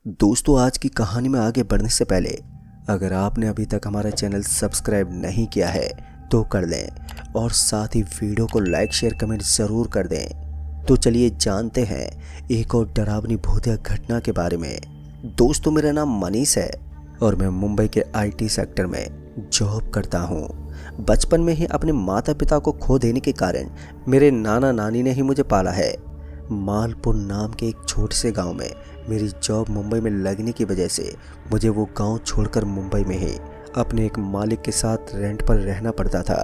दोस्तों, आज की कहानी में आगे बढ़ने से पहले अगर आपने अभी तक हमारा चैनल सब्सक्राइब नहीं किया है तो कर लें और साथ ही वीडियो को लाइक शेयर कमेंट ज़रूर कर दें। तो चलिए जानते हैं एक और डरावनी भूतिया घटना के बारे में। दोस्तों, मेरा नाम मनीष है और मैं मुंबई के आईटी सेक्टर में जॉब करता हूँ। बचपन में ही अपने माता पिता को खो देने के कारण मेरे नाना नानी ने ही मुझे पाला है। मालपुर नाम के एक छोटे से गांव में मेरी जॉब मुंबई में लगने की वजह से मुझे वो गांव छोड़कर मुंबई में ही अपने एक मालिक के साथ रेंट पर रहना पड़ता था।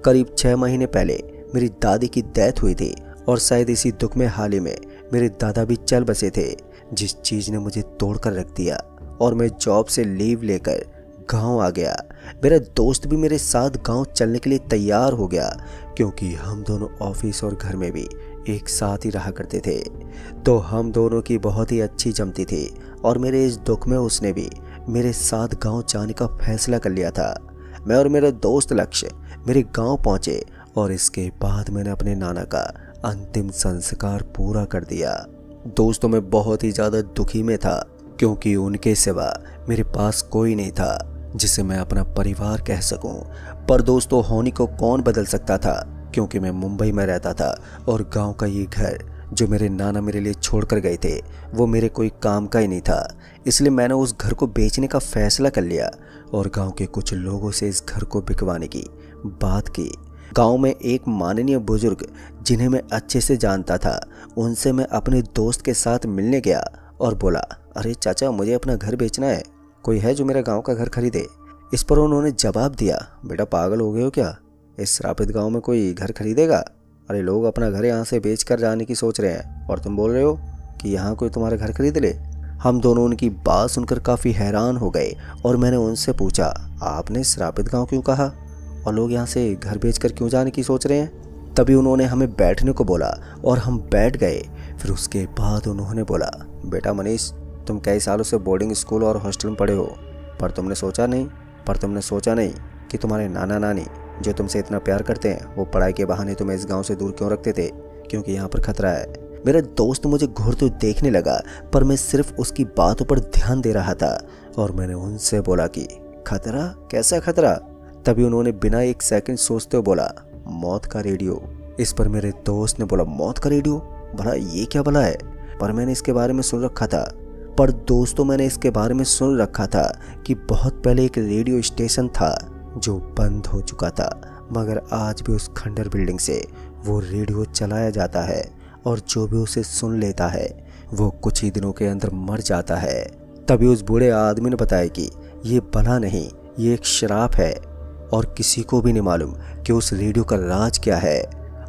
करीब 6 महीने पहले मेरी दादी की डेथ हुई थी और शायद इसी दुख में हाल ही में मेरे दादा भी चल बसे थे, जिस चीज़ ने मुझे तोड़कर रख दिया और मैं जॉब से लीव लेकर गांव आ गया। मेरा दोस्त भी मेरे साथ गांव चलने के लिए तैयार हो गया क्योंकि हम दोनों ऑफिस और घर में भी एक साथ ही रहा करते थे, तो हम दोनों की बहुत ही अच्छी जमती थी और मेरे इस दुख में उसने भी मेरे साथ गांव जाने का फैसला कर लिया था। मैं और मेरा दोस्त लक्ष्य मेरे गांव पहुंचे और इसके बाद मैंने अपने नाना का अंतिम संस्कार पूरा कर दिया। दोस्तों, मैं बहुत ही ज़्यादा दुखी में था क्योंकि उनके सिवा मेरे पास कोई नहीं था जिसे मैं अपना परिवार कह सकूं। पर दोस्तों, होनी को कौन बदल सकता था क्योंकि मैं मुंबई में रहता था और गांव का ये घर जो मेरे नाना मेरे लिए छोड़कर गए थे वो मेरे कोई काम का ही नहीं था। इसलिए मैंने उस घर को बेचने का फैसला कर लिया और गांव के कुछ लोगों से इस घर को बिकवाने की बात की। गांव में एक माननीय बुजुर्ग जिन्हें मैं अच्छे से जानता था, उनसे मैं अपने दोस्त के साथ मिलने गया और बोला, अरे चाचा, मुझे अपना घर बेचना है, कोई है जो मेरा गांव का घर खरीदे। इस पर उन्होंने जवाब दिया, बेटा पागल हो गए हो क्या, इस श्रापित गांव में कोई घर खरीदेगा? अरे लोग अपना घर यहाँ से बेच कर जाने की सोच रहे हैं और तुम बोल रहे हो कि यहाँ कोई तुम्हारा घर खरीद ले। हम दोनों उनकी बात सुनकर काफ़ी हैरान हो गए और मैंने उनसे पूछा, आपने श्रापित गांव क्यों कहा और लोग यहाँ से घर बेचकर क्यों जाने की सोच रहे हैं? तभी उन्होंने हमें बैठने को बोला और हम बैठ गए। फिर उसके बाद उन्होंने बोला, बेटा मनीष, तुम कई सालों से बोर्डिंग स्कूल और हॉस्टल में पढ़े हो, पर तुमने सोचा नहीं कि तुम्हारे नाना नानी जो तुमसे इतना प्यार करते हैं वो पढ़ाई के बहाने तुम्हें इस गांव से दूर क्यों रखते थे, क्योंकि यहाँ पर खतरा है। मेरा दोस्त मुझे घूरते देखने लगा पर मैं सिर्फ उसकी बातों पर ध्यान दे रहा था और मैंने उनसे बोला कि खतरा? कैसा खतरा? तभी उन्होंने बिना एक सेकंड सोचते हुए बोला, मौत का रेडियो। इस पर मेरे दोस्त ने बोला, मौत का रेडियो? भला ये क्या भला है? पर मैंने इसके बारे में सुन रखा था। पर दोस्तों, मैंने इसके बारे में सुन रखा था कि बहुत पहले एक रेडियो स्टेशन था जो बंद हो चुका था, मगर आज भी उस खंडर बिल्डिंग से वो रेडियो चलाया जाता है और जो भी उसे सुन लेता है वो कुछ ही दिनों के अंदर मर जाता है। तभी उस बूढ़े आदमी ने बताया कि ये बला नहीं, ये एक श्राप है और किसी को भी नहीं मालूम कि उस रेडियो का राज क्या है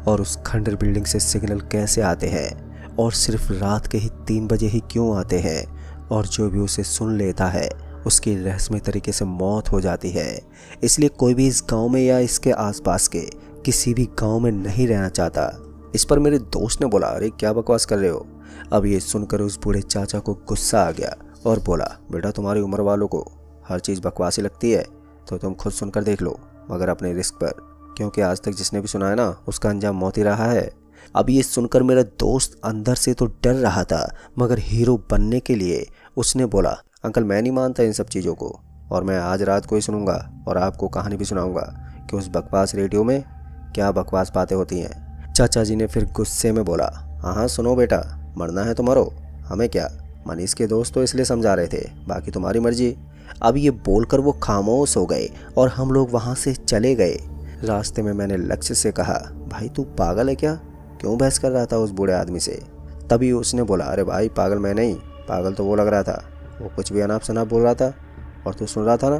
और उस खंडर बिल्डिंग से सिग्नल कैसे आते हैं और सिर्फ रात के ही 3 बजे ही क्यों आते हैं, और जो भी उसे सुन लेता है उसकी रहस्यमय तरीके से मौत हो जाती है। इसलिए कोई भी इस गांव में या इसके आसपास के किसी भी गांव में नहीं रहना चाहता। इस पर मेरे दोस्त ने बोला, अरे क्या बकवास कर रहे हो? अब ये सुनकर उस बूढ़े चाचा को गुस्सा आ गया और बोला, बेटा तुम्हारी उम्र वालों को हर चीज़ बकवासी लगती है तो तुम खुद सुनकर देख लो, मगर अपने रिस्क पर, क्योंकि आज तक जिसने भी सुना है ना उसका अंजाम मौत ही रहा है। अब ये सुनकर मेरा दोस्त अंदर से तो डर रहा था मगर हीरो बनने के लिए उसने बोला, अंकल मैं नहीं मानता इन सब चीज़ों को और मैं आज रात को ही सुनूंगा और आपको कहानी भी सुनाऊंगा कि उस बकवास रेडियो में क्या बकवास बातें होती हैं। चाचा जी ने फिर गुस्से में बोला, हाँ सुनो बेटा, मरना है तो मरो, हमें क्या। मनीष के दोस्त तो इसलिए समझा रहे थे, बाकी तुम्हारी मर्जी। अब ये बोलकर वो खामोश हो गए और हम लोग वहाँ से चले गए। रास्ते में मैंने लक्ष्य से कहा, भाई तू पागल है क्या, क्यों बहस कर रहा था उस बूढ़े आदमी से? तभी उसने बोला, अरे भाई पागल मैं नहीं, पागल तो वो लग रहा था, वो कुछ भी अनाप शनाप बोल रहा था और तू सुन रहा था ना।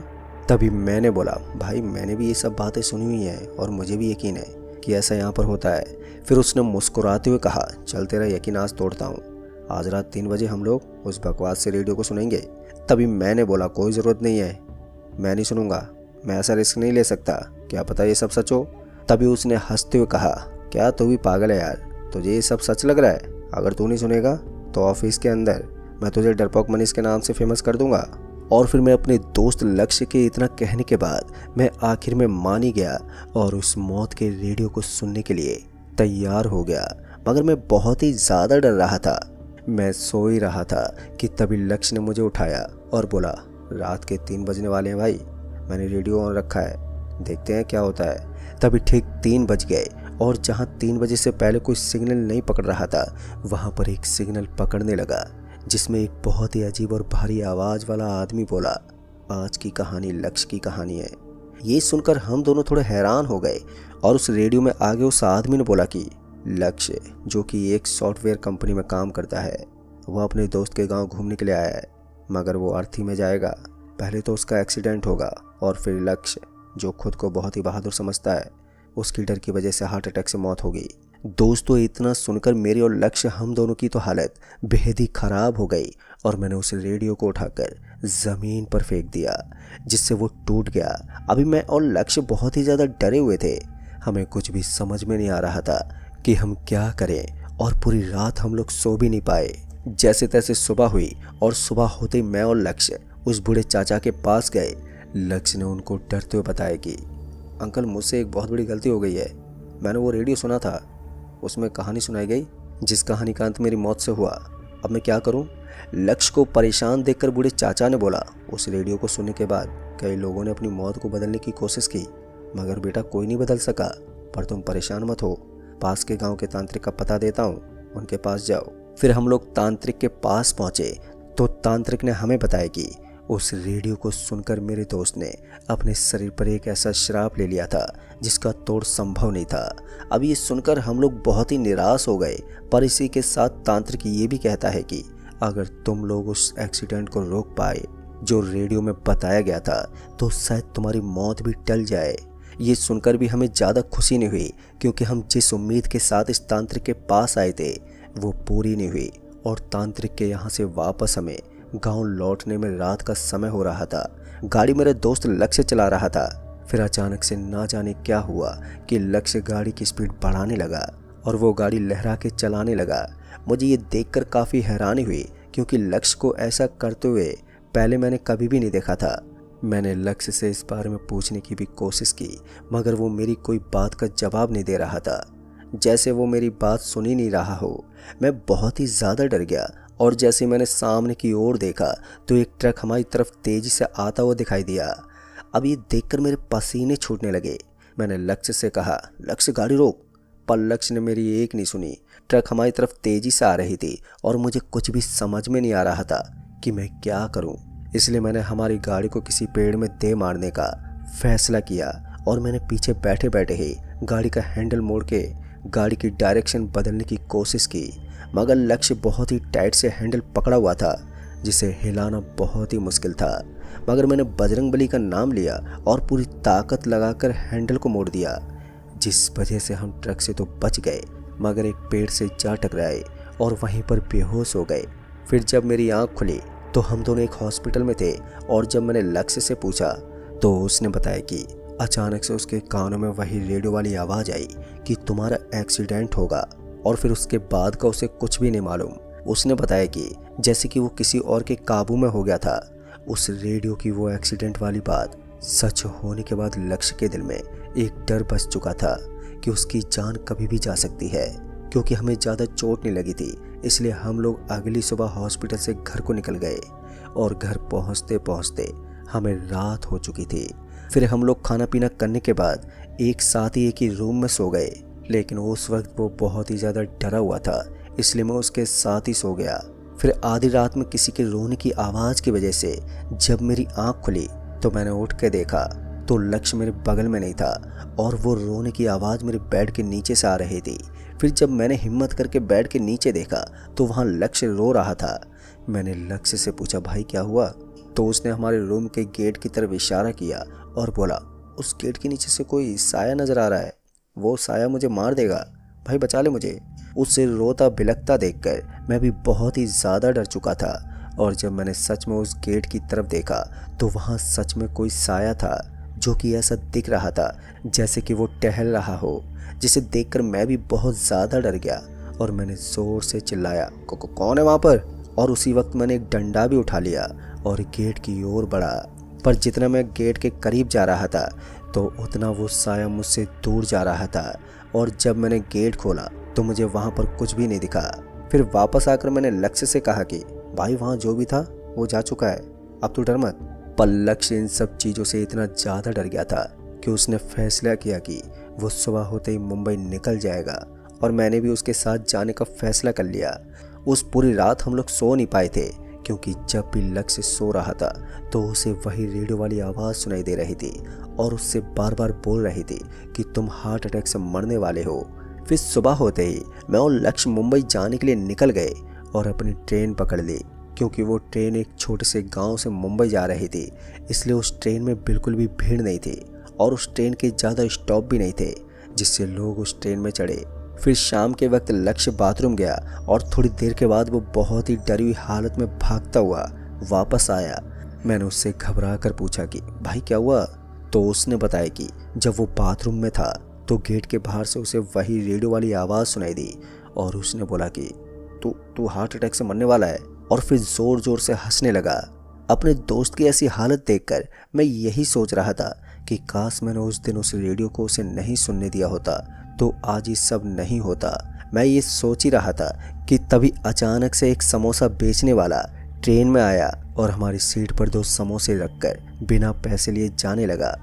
तभी मैंने बोला, भाई मैंने भी ये सब बातें सुनी हुई हैं और मुझे भी यकीन है कि ऐसा यहाँ पर होता है। फिर उसने मुस्कुराते हुए कहा, चल तेरा यकीन आज तोड़ता हूँ, आज रात 3 बजे हम लोग उस बकवास से रेडियो को सुनेंगे। तभी मैंने बोला, कोई ज़रूरत नहीं है, मैं नहीं सुनूंगा, मैं ऐसा रिस्क नहीं ले सकता, क्या पता ये सब सच हो। तभी उसने हंसते हुए कहा, क्या तू भी पागल है यार, तुझे ये सब सच लग रहा है? अगर तू नहीं सुनेगा तो ऑफिस के अंदर मैं तुझे डरपोक मनीष के नाम से फेमस कर दूंगा। और फिर मैं अपने दोस्त लक्ष्य के इतना कहने के बाद मैं आखिर में मान ही गया और उस मौत के रेडियो को सुनने के लिए तैयार हो गया, मगर मैं बहुत ही ज़्यादा डर रहा था। मैं सो ही रहा था कि तभी लक्ष्य ने मुझे उठाया और बोला, रात के 3 बजने वाले हैं भाई, मैंने रेडियो ऑन रखा है, देखते हैं क्या होता है। तभी ठीक 3 बज गए और जहाँ 3 बजे से पहले कोई सिग्नल नहीं पकड़ रहा था, वहाँ पर एक सिग्नल पकड़ने लगा, जिसमें एक बहुत ही अजीब और भारी आवाज़ वाला आदमी बोला, आज की कहानी लक्ष्य की कहानी है। ये सुनकर हम दोनों थोड़े हैरान हो गए और उस रेडियो में आगे उस आदमी ने बोला कि लक्ष्य, जो कि एक सॉफ्टवेयर कंपनी में काम करता है, वह अपने दोस्त के गांव घूमने के लिए आया है, मगर वो अर्थी में जाएगा। पहले तो उसका एक्सीडेंट होगा और फिर लक्ष्य, जो खुद को बहुत ही बहादुर समझता है, उसकी डर की वजह से हार्ट अटैक से मौत होगी। दोस्तों, इतना सुनकर मेरी और लक्ष्य हम दोनों की तो हालत बेहद ही खराब हो गई और मैंने उस रेडियो को उठाकर ज़मीन पर फेंक दिया, जिससे वो टूट गया। अभी मैं और लक्ष्य बहुत ही ज़्यादा डरे हुए थे। हमें कुछ भी समझ में नहीं आ रहा था कि हम क्या करें और पूरी रात हम लोग सो भी नहीं पाए। जैसे तैसे सुबह हुई और सुबह होते ही मैं और लक्ष्य उस बूढ़े चाचा के पास गए। लक्ष्य ने उनको डरते हुए बताया कि अंकल, मुझसे एक बहुत बड़ी गलती हो गई है। मैंने वो रेडियो सुना था, उसमें कहानी सुनाई गई जिस कहानी का अंत मेरी मौत से हुआ। अब मैं क्या करूं? लक्ष्य को परेशान देखकर बूढ़े चाचा ने बोला, उस रेडियो को सुनने के बाद कई लोगों ने अपनी मौत को बदलने की कोशिश की, मगर बेटा कोई नहीं बदल सका। पर तुम परेशान मत हो, पास के गांव के तांत्रिक का पता देता हूँ, उनके पास जाओ। फिर हम लोग तांत्रिक के पास पहुंचे तो तांत्रिक ने हमें बताया कि उस रेडियो को सुनकर मेरे दोस्त ने अपने शरीर पर एक ऐसा श्राप ले लिया था जिसका तोड़ संभव नहीं था। अब ये सुनकर हम लोग बहुत ही निराश हो गए, पर इसी के साथ तांत्रिक ये भी कहता है कि अगर तुम लोग उस एक्सीडेंट को रोक पाए जो रेडियो में बताया गया था, तो शायद तुम्हारी मौत भी टल जाए। ये सुनकर भी हमें ज़्यादा खुशी नहीं हुई, क्योंकि हम जिस उम्मीद के साथ इस तांत्रिक के पास आए थे वो पूरी नहीं हुई और तांत्रिक के यहाँ से वापस हमें गांव लौटने में रात का समय हो रहा था। गाड़ी मेरे दोस्त लक्ष्य चला रहा था। फिर अचानक से ना जाने क्या हुआ कि लक्ष्य गाड़ी की स्पीड बढ़ाने लगा और वो गाड़ी लहरा के चलाने लगा। मुझे ये देखकर काफ़ी हैरानी हुई, क्योंकि लक्ष्य को ऐसा करते हुए पहले मैंने कभी भी नहीं देखा था। मैंने लक्ष्य से इस बारे में पूछने की भी कोशिश की, मगर वो मेरी कोई बात का जवाब नहीं दे रहा था, जैसे वो मेरी बात सुन ही नहीं रहा हो। मैं बहुत ही ज़्यादा डर गया और जैसे मैंने सामने की ओर देखा तो एक ट्रक हमारी तरफ तेज़ी से आता हुआ दिखाई दिया। अब ये देखकर मेरे पसीने छूटने लगे। मैंने लक्ष्य से कहा, लक्ष्य गाड़ी रोक, पर लक्ष्य ने मेरी एक नहीं सुनी। ट्रक हमारी तरफ तेज़ी से आ रही थी और मुझे कुछ भी समझ में नहीं आ रहा था कि मैं क्या करूं। इसलिए मैंने हमारी गाड़ी को किसी पेड़ में दे मारने का फैसला किया और मैंने पीछे बैठे बैठे ही गाड़ी का हैंडल मोड़ के गाड़ी की डायरेक्शन बदलने की कोशिश की, मगर लक्ष्य बहुत ही टाइट से हैंडल पकड़ा हुआ था, जिसे हिलाना बहुत ही मुश्किल था। मगर मैंने बजरंगबली का नाम लिया और पूरी ताकत लगाकर हैंडल को मोड़ दिया, जिस वजह से हम ट्रक से तो बच गए, मगर एक पेड़ से जा टकराए और वहीं पर बेहोश हो गए। फिर जब मेरी आँख खुली तो हम दोनों एक हॉस्पिटल में थे और जब मैंने लक्ष्य से पूछा तो उसने बताया कि अचानक से उसके कानों में वही रेडियो वाली आवाज़ आई कि तुम्हारा एक्सीडेंट होगा, और फिर उसके बाद का उसे कुछ भी नहीं मालूम। उसने बताया कि जैसे कि वो किसी और के काबू में हो गया था। उस रेडियो की वो एक्सीडेंट वाली बात सच होने के बाद लक्ष्य के दिल में एक डर बस चुका था कि उसकी जान कभी भी जा सकती है। क्योंकि हमें ज़्यादा चोट नहीं लगी थी, इसलिए हम लोग अगली सुबह हॉस्पिटल से घर को निकल गए और घर पहुंचते पहुंचते हमें रात हो चुकी थी। फिर हम लोग खाना पीना करने के बाद एक साथ ही एक ही रूम में सो गए, लेकिन उस वक्त वो बहुत ही ज़्यादा डरा हुआ था, इसलिए मैं उसके साथ ही सो गया। फिर आधी रात में किसी के रोने की आवाज़ की वजह से जब मेरी आँख खुली तो मैंने उठ के देखा तो लक्ष्य मेरे बगल में नहीं था और वो रोने की आवाज़ मेरे बेड के नीचे से आ रही थी। फिर जब मैंने हिम्मत करके बेड के नीचे देखा तो वहाँ लक्ष्य रो रहा था। मैंने लक्ष्य से पूछा, भाई क्या हुआ? तो उसने हमारे रूम के गेट की तरफ इशारा किया और बोला, उस गेट के नीचे से कोई साया नज़र आ रहा है, वो साया मुझे मार देगा, भाई बचा ले मुझे। उससे रोता बिलखता देखकर मैं भी बहुत ही ज़्यादा डर चुका था और जब मैंने सच में उस गेट की तरफ देखा तो वहाँ सच में कोई साया था जो कि ऐसा दिख रहा था जैसे कि वो टहल रहा हो, जिसे देखकर मैं भी बहुत ज़्यादा डर गया और मैंने ज़ोर से चिल्लाया, कौन है वहाँ पर? और उसी वक्त मैंने एक डंडा भी उठा लिया और गेट की ओर बढ़ा। पर जितना मैं गेट के करीब जा रहा था तो उतना वो साया मुझसे दूर जा रहा था और जब मैंने गेट खोला तो मुझे वहाँ पर कुछ भी नहीं दिखा। फिर वापस आकर मैंने लक्ष्य से कहा कि भाई वहाँ जो भी था वो जा चुका है, अब तू डर मत। पर लक्ष्य इन सब चीज़ों से इतना ज़्यादा डर गया था कि उसने फैसला किया कि वो सुबह होते ही मुंबई निकल जाएगा और मैंने भी उसके साथ जाने का फैसला कर लिया। उस पूरी रात हम लोग सो नहीं पाए थे क्योंकि जब भी लक्ष्य सो रहा था तो उसे वही रेडियो वाली आवाज़ सुनाई दे रही थी और उससे बार बार बोल रही थी कि तुम हार्ट अटैक से मरने वाले हो। फिर सुबह होते ही मैं और लक्ष्य मुंबई जाने के लिए निकल गए और अपनी ट्रेन पकड़ ली क्योंकि वो ट्रेन एक छोटे से गांव से मुंबई जा रही थी, इसलिए उस ट्रेन में बिल्कुल भी भीड़ नहीं थी और उस ट्रेन के ज़्यादा स्टॉप भी नहीं थे जिससे लोग उस ट्रेन में चढ़े। फिर शाम के वक्त लक्ष्य बाथरूम गया और थोड़ी देर के बाद वो बहुत ही डरी हुई हालत में भागता हुआ वापस आया। मैंने उससे घबरा कर पूछा कि भाई क्या हुआ, तो उसने बताया कि जब वो बाथरूम में था तो गेट के बाहर से उसे वही रेडियो वाली आवाज़ सुनाई दी और उसने बोला कि तू हार्ट अटैक से मरने वाला है, और फिर ज़ोर ज़ोर से हंसने लगा। अपने दोस्त की ऐसी हालत देखकर मैं यही सोच रहा था कि काश मैंने उस दिन उस रेडियो को उसे नहीं सुनने दिया होता तो आज ये सब नहीं होता। मैं ये सोच ही रहा था कि तभी अचानक से एक समोसा बेचने वाला ट्रेन में आया और हमारी सीट पर 2 समोसे रखकर बिना पैसे लिए जाने लगा।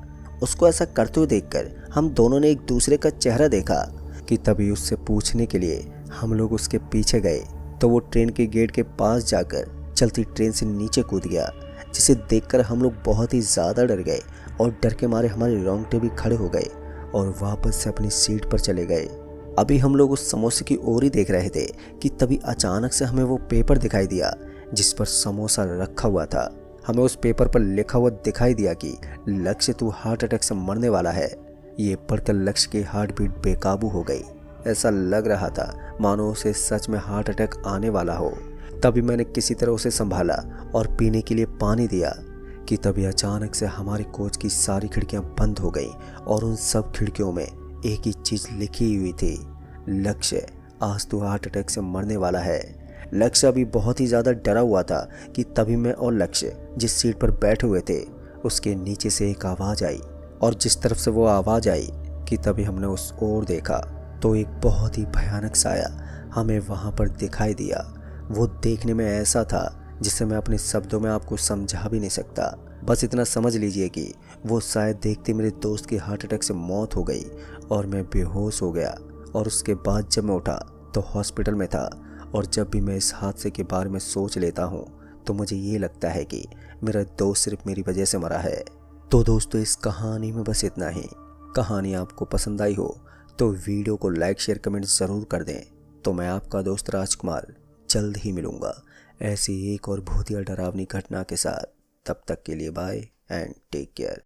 उसको ऐसा करते हुए देखकर हम दोनों ने एक दूसरे का चेहरा देखा कि तभी उससे पूछने के लिए हम लोग उसके पीछे गए तो वो ट्रेन के गेट के पास जाकर चलती ट्रेन से नीचे कूद गया, जिसे देखकर हम लोग बहुत ही ज़्यादा डर गए और डर के मारे हमारे रोंगटे भी खड़े हो गए और वापस से अपनी सीट पर चले गए। अभी हम लोग उस समोसे की ओर ही देख रहे थे कि तभी अचानक से हमें वो पेपर दिखाई दिया जिस पर समोसा रखा हुआ था। हमें उस पेपर पर लिखा हुआ दिखाई दिया कि लक्ष्य तू हार्ट अटैक से मरने वाला है। ये पढ़कर लक्ष्य की हार्ट बीट बेकाबू हो गई। ऐसा लग रहा था मानो उसे सच में हार्ट अटैक आने वाला हो। तभी मैंने किसी तरह उसे संभाला और पीने के लिए पानी दिया कि तभी अचानक से हमारी कोच की सारी खिड़कियां बंद हो गई और उन सब खिड़कियों में एक ही चीज़ लिखी हुई थी, लक्ष्य आज तू हार्ट अटैक से मरने वाला है। लक्ष्य अभी बहुत ही ज़्यादा डरा हुआ था कि तभी मैं और लक्ष्य जिस सीट पर बैठे हुए थे उसके नीचे से एक आवाज़ आई और जिस तरफ से वो आवाज़ आई कि तभी हमने उस ओर देखा तो एक बहुत ही भयानक साया हमें वहाँ पर दिखाई दिया। वो देखने में ऐसा था जिसे मैं अपने शब्दों में आपको समझा भी नहीं सकता। बस इतना समझ लीजिए कि वो शायद देखते मेरे दोस्त की हार्ट अटैक से मौत हो गई और मैं बेहोश हो गया। और उसके बाद जब मैं उठा तो हॉस्पिटल में था। और जब भी मैं इस हादसे के बारे में सोच लेता हूँ तो मुझे ये लगता है कि मेरा दोस्त सिर्फ मेरी वजह से मरा है। तो दोस्तों इस कहानी में बस इतना ही। कहानी आपको पसंद आई हो तो वीडियो को लाइक शेयर कमेंट ज़रूर कर दें। तो मैं आपका दोस्त राजकुमार जल्द ही मिलूँगा ऐसी एक और बहुत ही डरावनी घटना के साथ। तब तक के लिए बाय एंड टेक केयर।